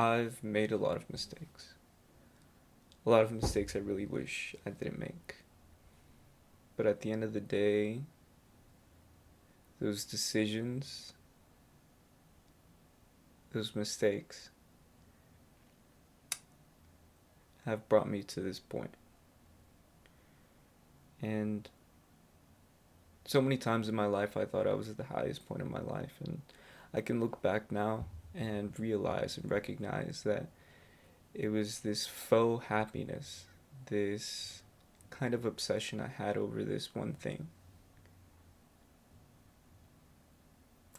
I've made a lot of mistakes. A lot of mistakes I really wish I didn't make. But at the end of the day, those decisions, those mistakes, have brought me to this point. And so many times in my life, I thought I was at the highest point of my life. And I can look back now and realize and recognize that it was this faux happiness, this kind of obsession I had over this one thing.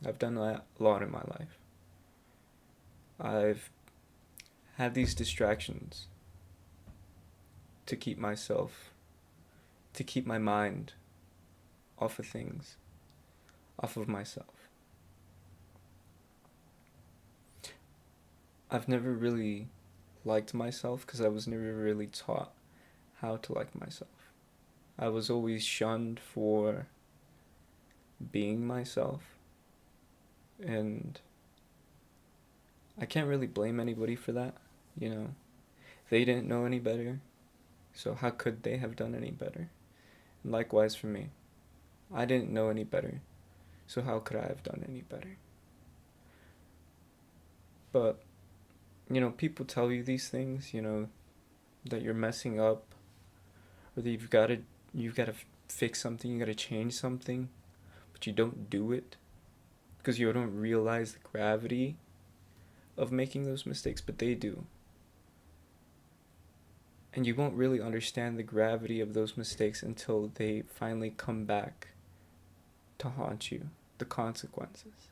I've done that a lot in my life. I've had these distractions to keep myself, to keep my mind off of things, off of myself. I've never really liked myself because I was never really taught how to like myself. I was always shunned for being myself, and I can't really blame anybody for that, you know. They didn't know any better, so how could they have done any better? And likewise for me. I didn't know any better, so how could I have done any better? But, people tell you these things, that you're messing up, or that you've got to fix something, you got to change something, but you don't do it because you don't realize the gravity of making those mistakes, but they do. And you won't really understand the gravity of those mistakes until they finally come back to haunt you, the consequences.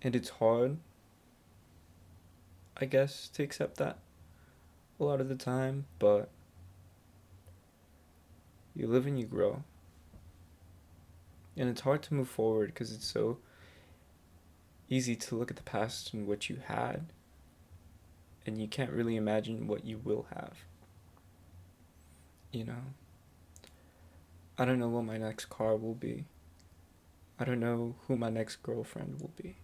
And it's hard, I guess, to accept that a lot of the time, but you live and you grow. And it's hard to move forward because it's so easy to look at the past and what you had, and you can't really imagine what you will have. You know, I don't know what my next car will be. I don't know who my next girlfriend will be.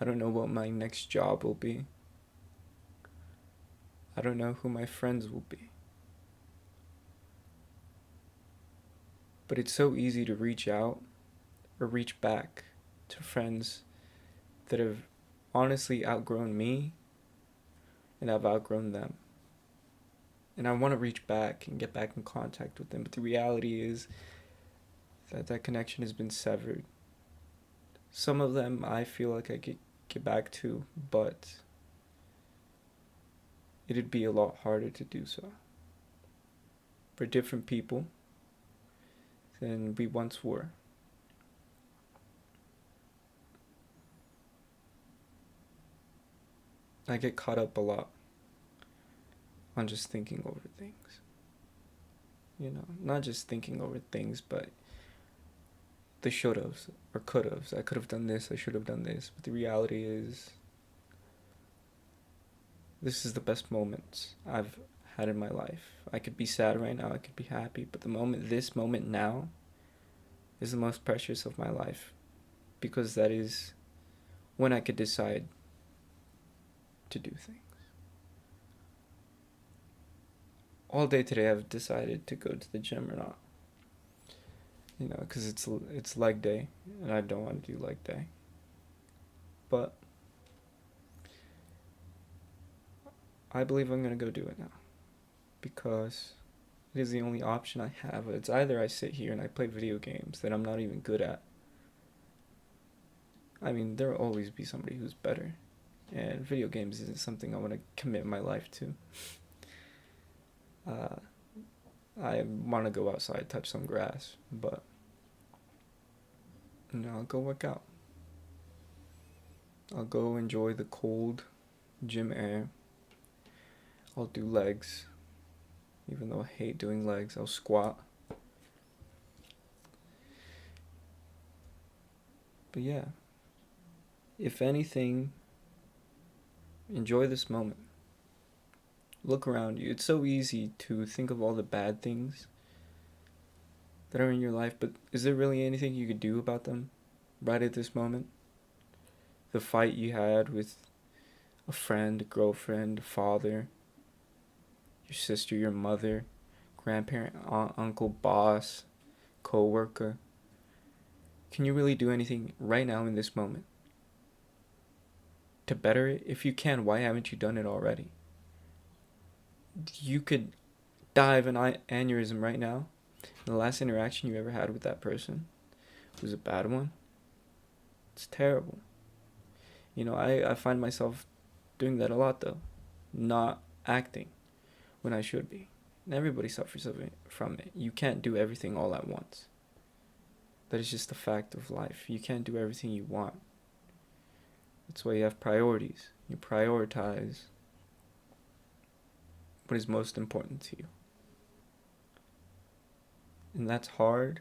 I don't know what my next job will be. I don't know who my friends will be. But it's so easy to reach out or reach back to friends that have honestly outgrown me and I've outgrown them. And I want to reach back and get back in contact with them, but the reality is that connection has been severed. Some of them I feel like I could get back to, but it'd be a lot harder to do so. For different people than we once were. I get caught up a lot on just thinking over things. Not just thinking over things, but the should haves or could haves. I could have done this, I should have done this. But the reality is, this is the best moments I've had in my life. I could be sad right now, I could be happy, but this moment now, is the most precious of my life. Because that is when I could decide to do things. All day today I've decided to go to the gym or not. Because it's leg day, and I don't want to do leg day. But I believe I'm going to go do it now. Because it is the only option I have. It's either I sit here and I play video games that I'm not even good at. I mean, there will always be somebody who's better. And video games isn't something I want to commit my life to. I want to go outside, touch some grass, but I'll go work out. I'll go enjoy the cold gym air. I'll do legs, even though I hate doing legs. I'll squat. But yeah, if anything, enjoy this moment. Look around you. It's so easy to think of all the bad things that are in your life, but is there really anything you could do about them right at this moment? the fight you had with a friend, a girlfriend, a father, your sister, your mother, grandparent, aunt, uncle, boss, co-worker. Can you really do anything right now in this moment to better it? If you can, why haven't you done it already? You could die of an aneurysm right now. The last interaction you ever had with that person was a bad one. It's terrible. I find myself doing that a lot though. Not acting when I should be. And everybody suffers from it. You can't do everything all at once. That is just a fact of life. You can't do everything you want. That's why you have priorities. You prioritize what is most important to you. And that's hard,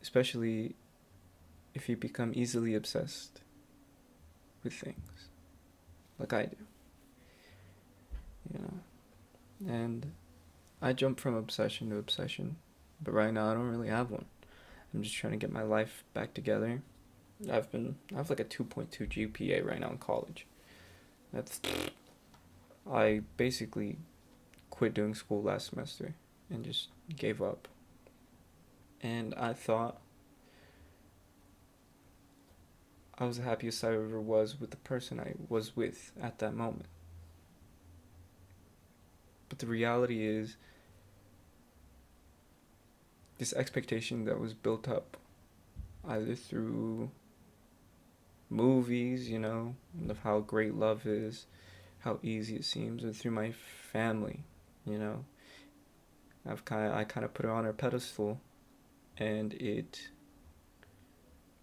especially if you become easily obsessed with things, like I do. And I jump from obsession to obsession, but right now I don't really have one. I'm just trying to get my life back together. I have like a 2.2 GPA right now in college. I basically quit doing school last semester and just gave up. And I thought I was the happiest I ever was with the person I was with at that moment. But the reality is, this expectation that was built up either through movies, of how great love is, how easy it seems, or through my family, I kind of put it on a pedestal, and it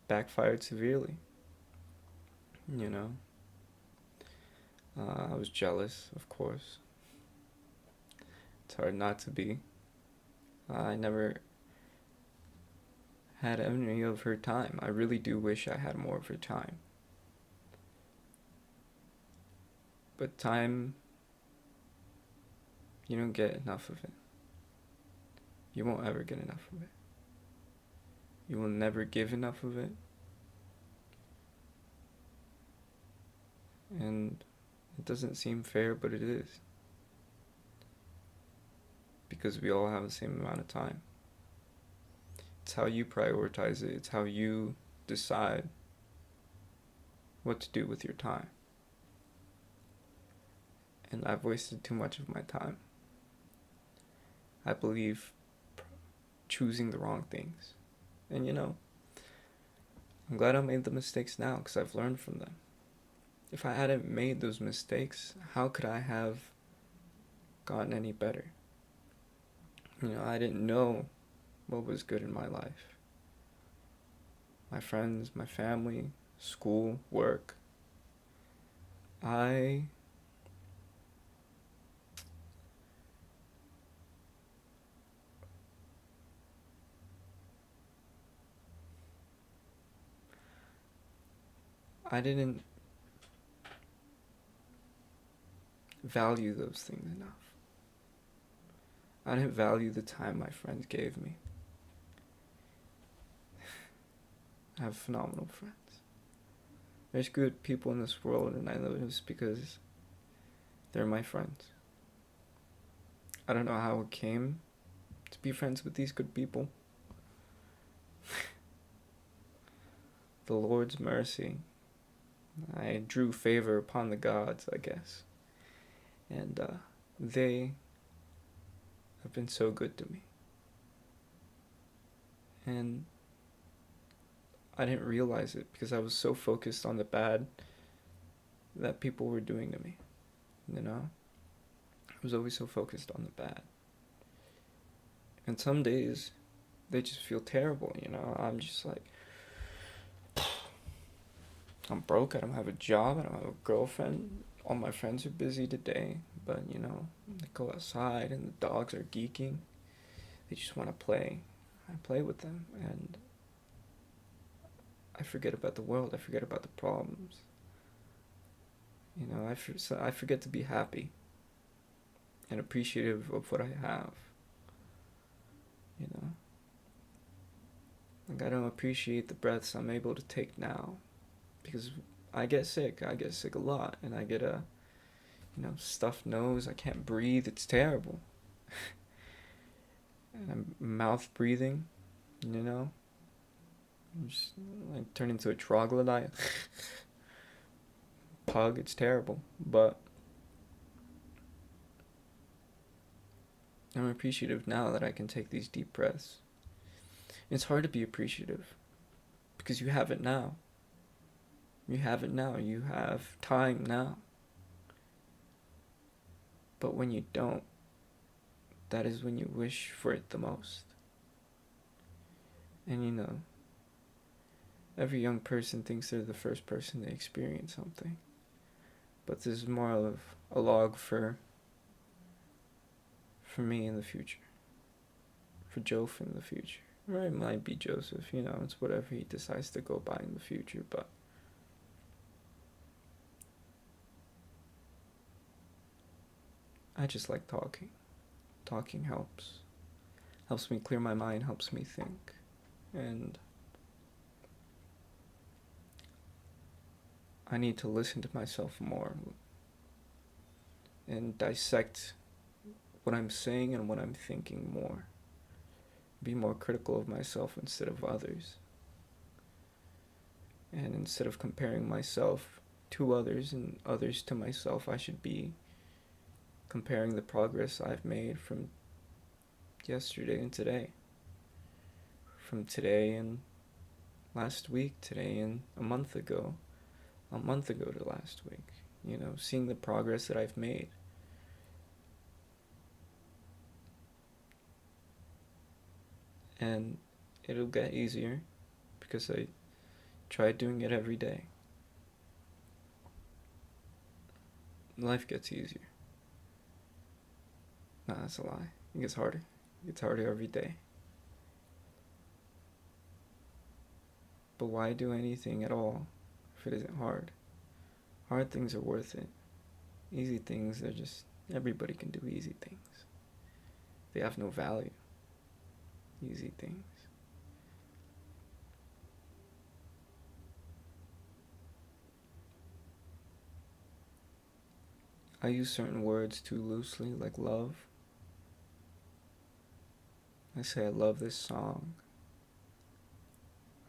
backfired severely. I was jealous, of course. It's hard not to be. I never had any of her time. I really do wish I had more of her time. But time, you don't get enough of it. You won't ever get enough of it. You will never give enough of it. And it doesn't seem fair, but it is. Because we all have the same amount of time. It's how you prioritize it. It's how you decide what to do with your time. And I've wasted too much of my time. I believe choosing the wrong things. And I'm glad I made the mistakes now because I've learned from them. If I hadn't made those mistakes, how could I have gotten any better? I didn't know what was good in my life. My friends, my family, school, work. I didn't value those things enough. I didn't value the time my friends gave me. I have phenomenal friends. There's good people in this world, and I know this because they're my friends. I don't know how it came to be friends with these good people. The Lord's mercy. I drew favor upon the gods, I guess. And they have been so good to me. And I didn't realize it because I was so focused on the bad that people were doing to me. I was always so focused on the bad. And some days, they just feel terrible, I'm just like, I'm broke, I don't have a job, I don't have a girlfriend. All my friends are busy today, but they go outside and the dogs are geeking. They just want to play. I play with them, and I forget about the world. I forget about the problems. I forget to be happy and appreciative of what I have. Like, I don't appreciate the breaths I'm able to take now. because I get sick. I get sick a lot, and I get a, stuffed nose. I can't breathe. It's terrible. And I'm mouth breathing, you know. I'm just like turn into a troglodyte. Pug. It's terrible, but I'm appreciative now that I can take these deep breaths. It's hard to be appreciative because you have it now. You have it now. You have time now. But when you don't, that is when you wish for it the most. And every young person thinks they're the first person to experience something. But this is more of a log for me in the future. For Joseph in the future. Or it might be Joseph, it's whatever he decides to go by in the future, but I just like talking. Talking helps. Helps me clear my mind, helps me think. And I need to listen to myself more and dissect what I'm saying and what I'm thinking more. Be more critical of myself instead of others. And instead of comparing myself to others and others to myself, I should be comparing the progress I've made from yesterday and today. From today and last week, today and a month ago to last week. Seeing the progress that I've made. And it'll get easier because I try doing it every day. Life gets easier. Nah, that's a lie. It gets harder. It gets harder every day. But why do anything at all if it isn't hard? Hard things are worth it. Easy things, they're just, everybody can do easy things. They have no value. Easy things. I use certain words too loosely, like love. I say I love this song.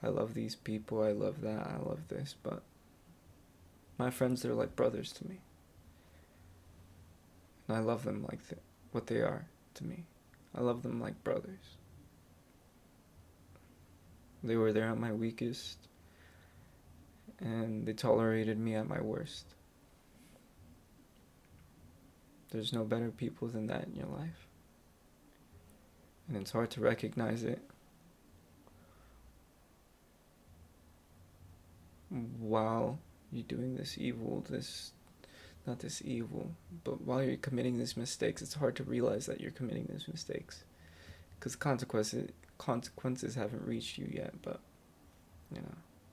I love these people, I love that, I love this, but my friends, they're like brothers to me. And I love them like what they are to me. I love them like brothers. They were there at my weakest, and they tolerated me at my worst. There's no better people than that in your life. And it's hard to recognize it while you're doing this evil, not this evil, but while you're committing these mistakes. It's hard to realize that you're committing these mistakes because consequences haven't reached you yet. But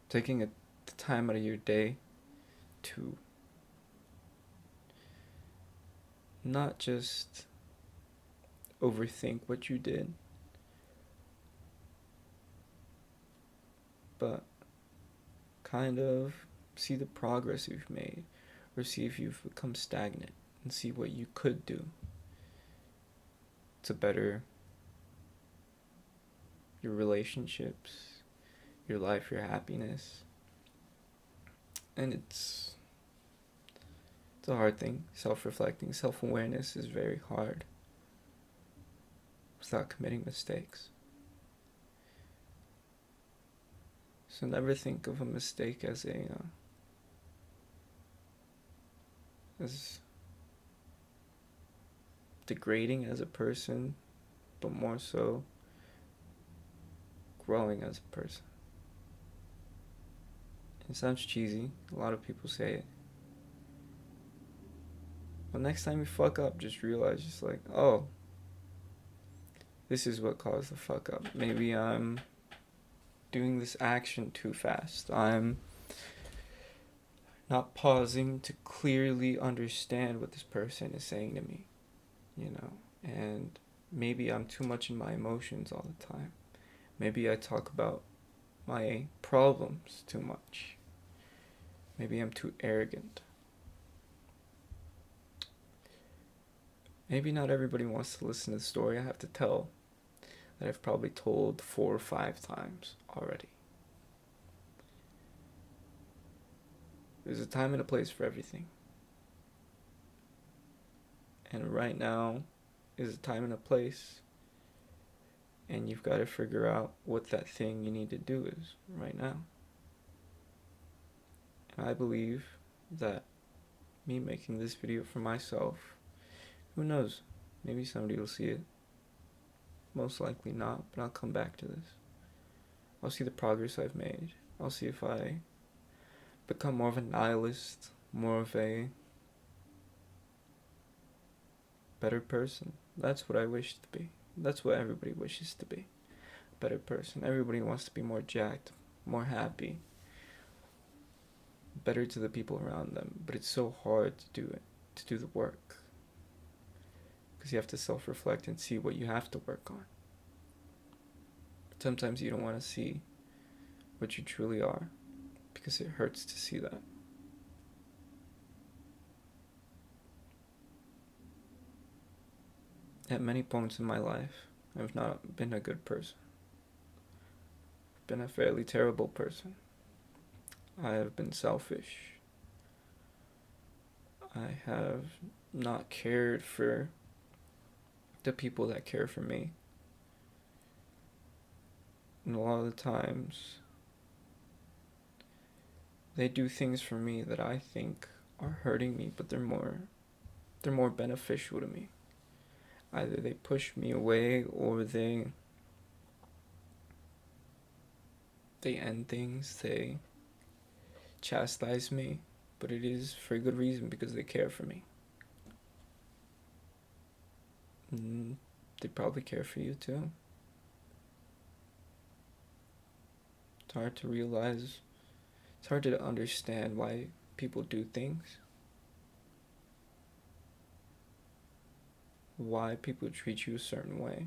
taking the time out of your day to not just overthink what you did, but kind of see the progress you've made, or see if you've become stagnant, and see what you could do to better your relationships, your life, your happiness. And it's a hard thing. Self-reflecting, self-awareness is very hard without committing mistakes. So never think of a mistake as as degrading as a person, but more so growing as a person. It sounds cheesy. A lot of people say it. But next time you fuck up, just realize, oh, this is what caused the fuck up. Maybe I'm doing this action too fast. I'm not pausing to clearly understand what this person is saying to me, and maybe I'm too much in my emotions all the time. Maybe I talk about my problems too much. Maybe I'm too arrogant. Maybe not everybody wants to listen to the story I have to tell that I've probably told 4 or 5 times already. There's a time and a place for everything. And right now is a time and a place. And you've got to figure out what that thing you need to do is right now. And I believe that me making this video for myself, who knows, maybe somebody will see it. Most likely not, but I'll come back to this. I'll see the progress I've made. I'll see if I become more of a nihilist, more of a better person. That's what I wish to be. That's what everybody wishes to be. A better person. Everybody wants to be more jacked, more happy, better to the people around them. But it's so hard to do it, to do the work. Because you have to self-reflect and see what you have to work on. Sometimes you don't want to see what you truly are, because it hurts to see that. At many points in my life, I've not been a good person. I've been a fairly terrible person. I have been selfish. I have not cared for the people that care for me. And a lot of the times, they do things for me that I think are hurting me, but they're more beneficial to me. Either they push me away or they end things, they chastise me, but it is for a good reason, because they care for me. And they probably care for you too. It's hard to realize, it's hard to understand why people do things. Why people treat you a certain way.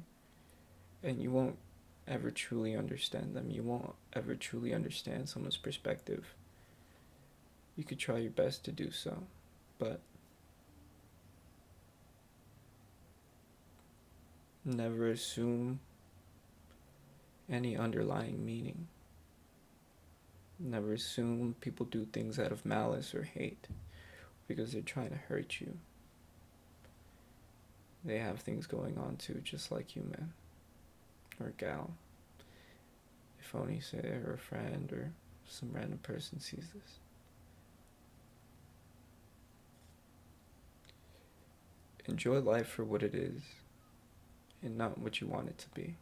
And you won't ever truly understand them. You won't ever truly understand someone's perspective. You could try your best to do so, but never assume any underlying meaning. Never assume people do things out of malice or hate because they're trying to hurt you. They have things going on too, just like you, man. Or gal. If only say or a friend or some random person sees this. Enjoy life for what it is and not what you want it to be.